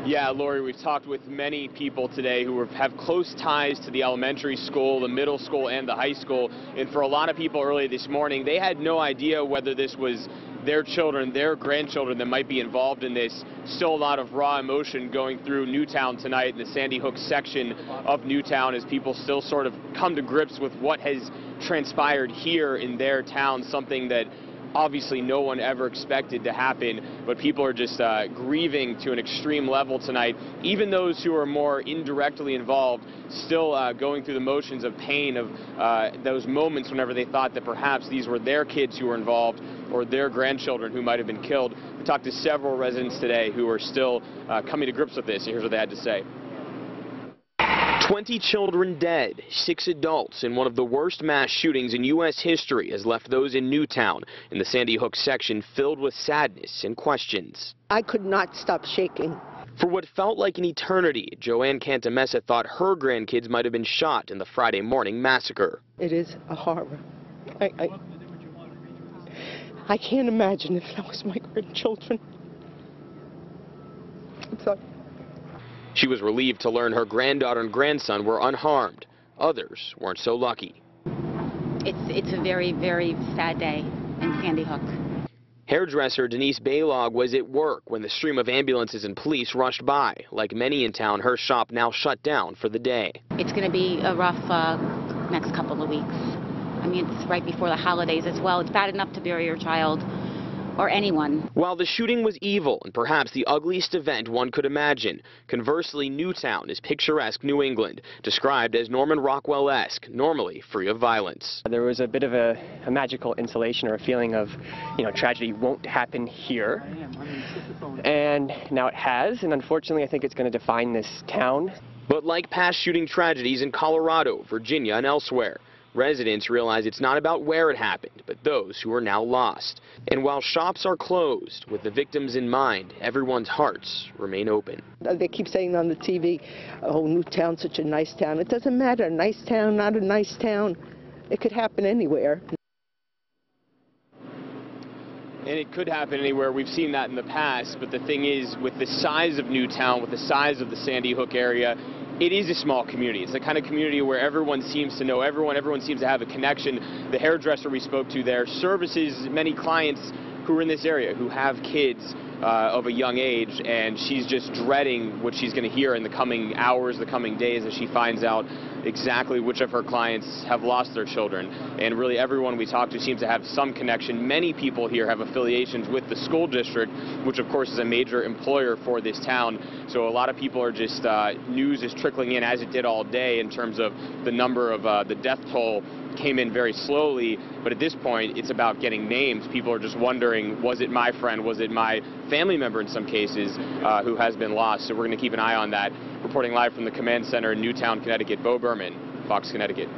Yeah, Lori, we've talked with many people today who have close ties to the elementary school, the middle school, and the high school. And for a lot of people early this morning, they had no idea whether this was their children, their grandchildren that might be involved in this. Still a lot of raw emotion going through Newtown tonight in the Sandy Hook section of Newtown as people still sort of come to grips with what has transpired here in their town, something that obviously no one ever expected to happen, but people are just grieving to an extreme level tonight. Even those who are more indirectly involved still going through the motions of pain of those moments whenever they thought that perhaps these were their kids who were involved or their grandchildren who might have been killed. We talked to several residents today who are still coming to grips with this, and here's what they had to say. 20 children dead, 6 adults in one of the worst mass shootings in U.S. history has left those in Newtown in the Sandy Hook section filled with sadness and questions. I could not stop shaking. For what felt like an eternity, Joanne Cantamessa thought her grandkids might have been shot in the Friday morning massacre. It is a horror. I can't imagine if that was my grandchildren. I'm sorry. She was relieved to learn her granddaughter and grandson were unharmed. Others weren't so lucky. It's a very, very sad day in Sandy Hook. Hairdresser Denise Baylog was at work when the stream of ambulances and police rushed by. Like many in town, her shop now shut down for the day. It's going to be a rough next couple of weeks. I mean, it's right before the holidays as well. It's bad enough to bury your child or anyone. While the shooting was evil and perhaps the ugliest event one could imagine, conversely, Newtown is picturesque New England, described as Norman Rockwell-esque, normally free of violence. There was a bit of a magical insulation or a feeling of, tragedy won't happen here. And now it has, and unfortunately I think it's going to define this town. But like past shooting tragedies in Colorado, Virginia, and elsewhere, residents realize it's not about where it happened, but those who are now lost. And while shops are closed, with the victims in mind, everyone's hearts remain open. They keep saying on the TV, oh, Newtown's such a nice town. It doesn't matter, nice town, not a nice town. It could happen anywhere. And it could happen anywhere. We've seen that in the past, but the thing is, with the size of Newtown, with the size of the Sandy Hook area, it is a small community. It's the kind of community where everyone seems to know everyone seems to have a connection. The hairdresser we spoke to there services many clients who are in this area, who have kids of a young age, and she's just dreading what she's going to hear in the coming hours, the coming days, as she finds out exactly which of her clients have lost their children. And really everyone we talk to seems to have some connection. Many people here have affiliations with the school district, which of course is a major employer for this town. So a lot of people are just, news is trickling in as it did all day in terms of the number of the death toll came in very slowly, but at this point it's about getting names. People are just wondering, was it my friend, was it my family member in some cases who has been lost? So we're going to keep an eye on that. Reporting live from the command center in Newtown, Connecticut, Bo Berman, Fox Connecticut.